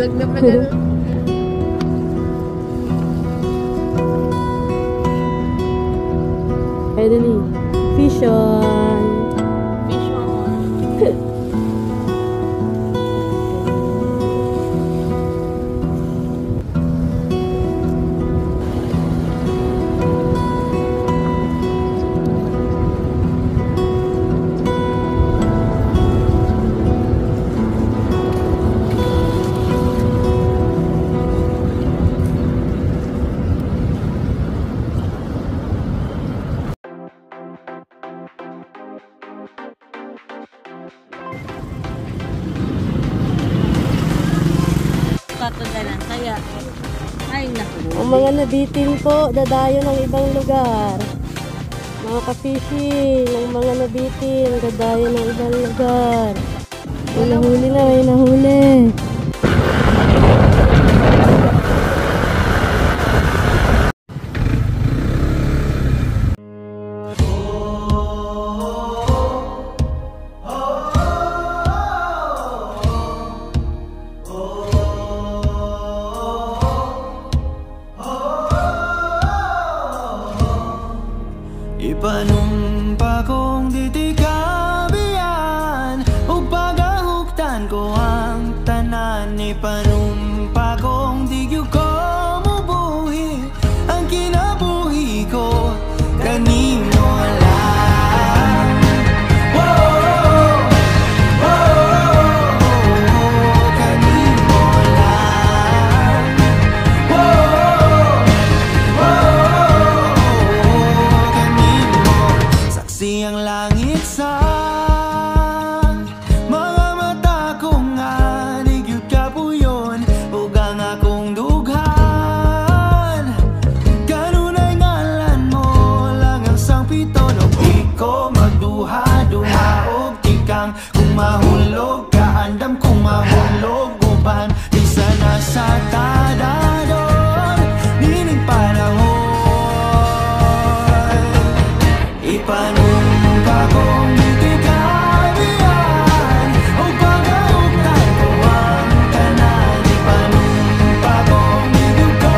Bulag na pala. Finally, fish on. Fish on. Katagalan. Kaya, ay naku. Ang mga nabitin po, dadayo ng ibang lugar. Mga ka-fishing, ang mga nabitin, dadayo ng ibang lugar. May nahuli na, may nahuli. Ipanumpa kong ditikabian ug pagahuktan ko ang tanan. Ipanumpa kong digyo ko mubuhi ang kinabuhi ko kanimo lang. Whoa, kanimo lang. Siyang langit sa mga mata kong anigyud kapuyon ug ang akong dughan. Kanunay ngalan mo lang ang sangpiton ug di ko magduha-duha og tikang kung mahulog ka andam kung mahulog uban di sana sa tadadon nining panahon. Ipanumpa kong ditikabian ug pagahuktan ko ang tanan. Ipanumpa kong digyo ko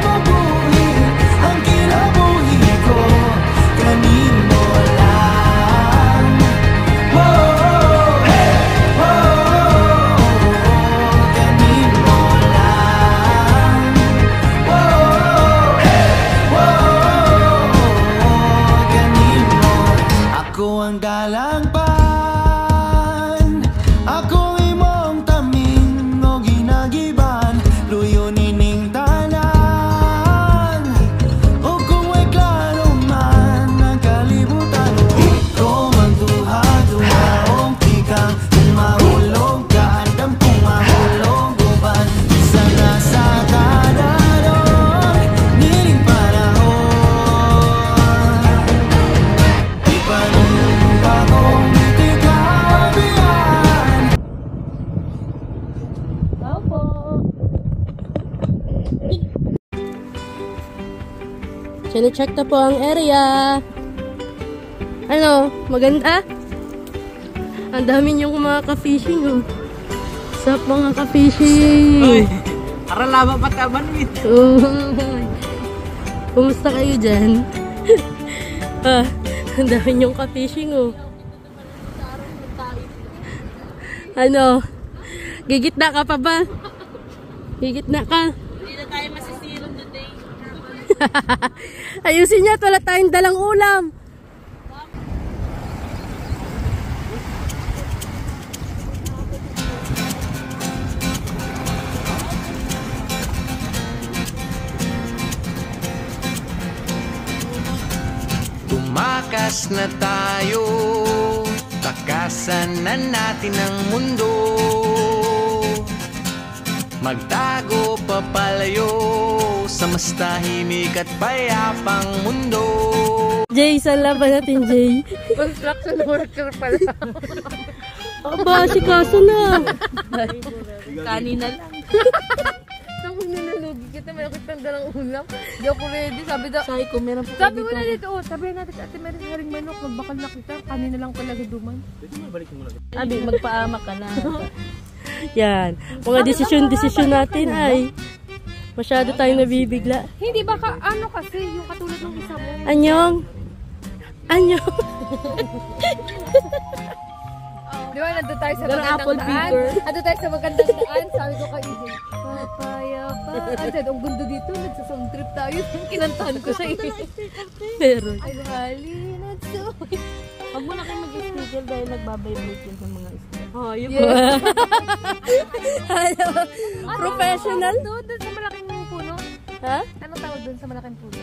mabuhi ang kinabuhi ko kanimo lang. Kanimo lang. Ako ang dalangpan, ako imong taming o ginagiban, luyo nining tanan. O kung may klaro man ang kalibutan, di ko magduha-duha o tikang kung mahulog ka andam kung mahulog uban isa na sa tadadon nining panahon. Ipanumpa kong ditikabian. Opo. Sine-check na po ang area. Ano? Maganda? Ang dami niyong mga ka-fishing, oh. Sup mga ka-fishing? Aralaba pa taban mit. Kumusta kayo dyan? Ang dami niyong ka-fishing, oh. Ano? Gigitna ka pa ba? Gigitna ka? Hindi na tayo masisirong today. Ayusin niya, wala tayong dalang ulam. Tumakas na tayo, takasan na natin ang mundo. Magtago papalayo sa mas tahimik at payapang mundo. Jay, saan laban natin, Jay? Construction worker pala. Aba, si kaso na. Kanina lang. Naku, nilalugi kita. May nakitang dalang ulam. Di ako ready. Sabi daw. Sabi ko, meron po. Sabi mo na dito. Oh, sabi natin sa ate, meron haring manok. Magbakal na kita. Kanina lang pala duman. Abi, magpaama ka na. Yan. Mga desisyon natin ay masyado tayong nabibigla. Hindi baka ano kasi yung katulad ng isa mo. Anyong? Anyong? Di ba, nandun tayo sa Ganun magandang apple daan. picker. Nandun tayo sa magandang daan. Sabi ko kay Izzy, papaya pa. Ang gundo dito, nagsasong trip tayo. Kinantahan ko siya eh. Meron. Ay, hali, nagsuwi. Huwag mo na kayo mag-schedule dahil nagbabibrate yun sa mga isla. Oh, yun Yes. Ano? Professional? Doon sa malaking puno. Ha? Anong tawag doon sa malaking puno?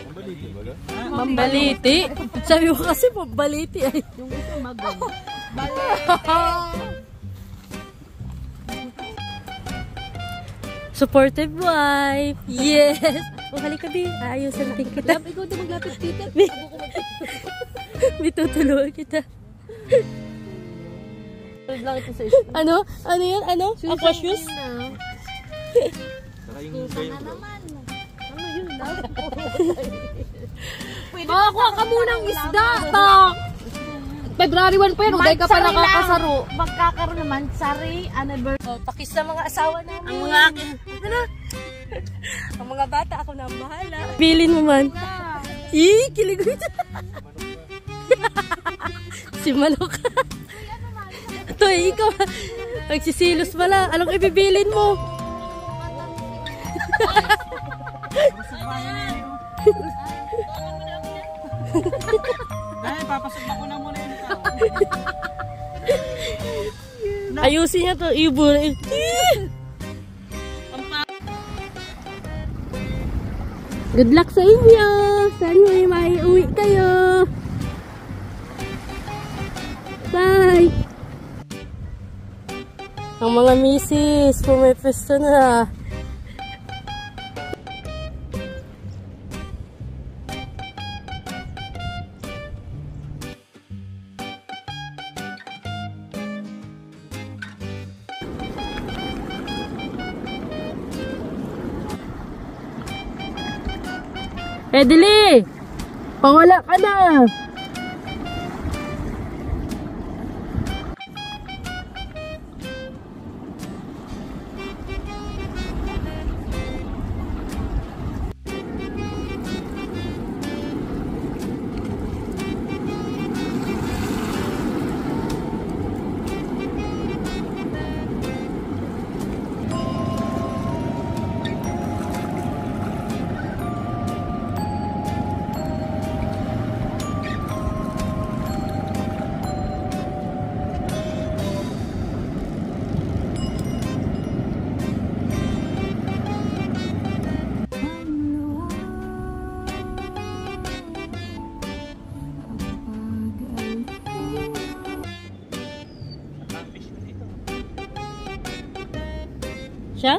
Mambaliti. Sabi mo kasi mambaliti ay. Yung isa magang. Supportive wife. Yes. Oh, halika Bi. Ayusin natin kita. Ikaw din maglapit dito. May tutulungan kita. Lang ito sa Ano? Ano yan? Ano? Aqua shoes? Makakuha ka munang isda. Tak! February 1 pa yan. Dahil ka pa nakakasaro. Magkakaroon naman, sorry, anniversary. Oh, pakis sa mga asawa namin. Ang mga akin. Ano? Ang mga bata, ako na ang bahala. Bilin mo man. Ih, kilig ko ito. Si Manok. Ito, ikaw. Nagsisilos pala. Anong ibibilin mo? Ay, papasok na ko na muna yung tao. Ayusin niya to. Ibur. Good luck sa inyo. Sana may uwi kayo. Bye. Ang mga misis, pumipesto na. Edili! Pawala ka na! Siya?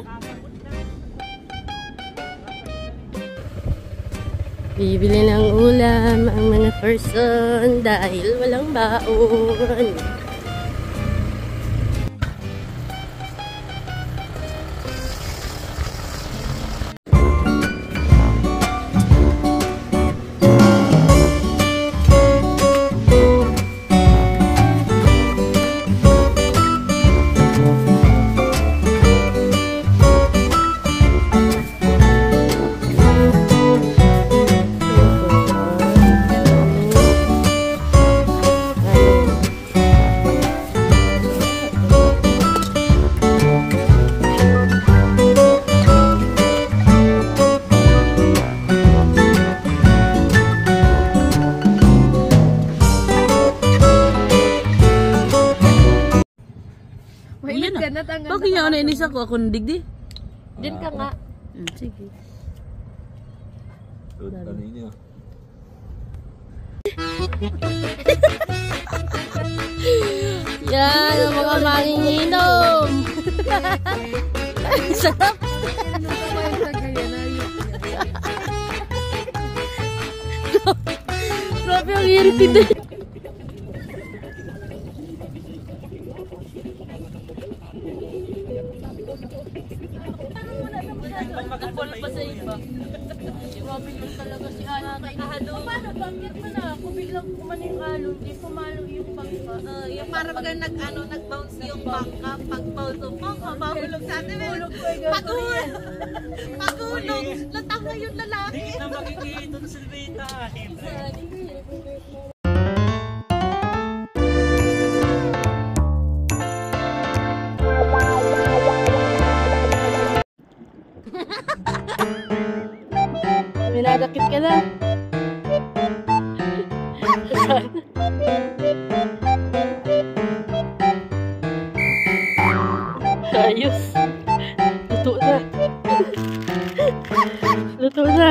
Bibili ng ulam ang mga person dahil walang baon. Mahilig ka na tangan. Bakit niya ako nainis ako? Ako nandigdi? Diyan ka nga. Sige. Ano niya? Yan ang mga manginginom. Sarap. Grabe ang irritid. Napula pa sa iba. Grabe yun talaga si Ana. Kainahalo. Paano bakit mo na ako biglang kumano yung halo? Hindi pumalo yung bangka. Yung para baga nag-bounce yung bangka. Pag-bounce yung bangka, mahulog sa atin. Pagulog. Latanga yung lalaki. Hindi kita makikita sa silbita. Minadakit ka na. Ayos. Luto na. Luto na.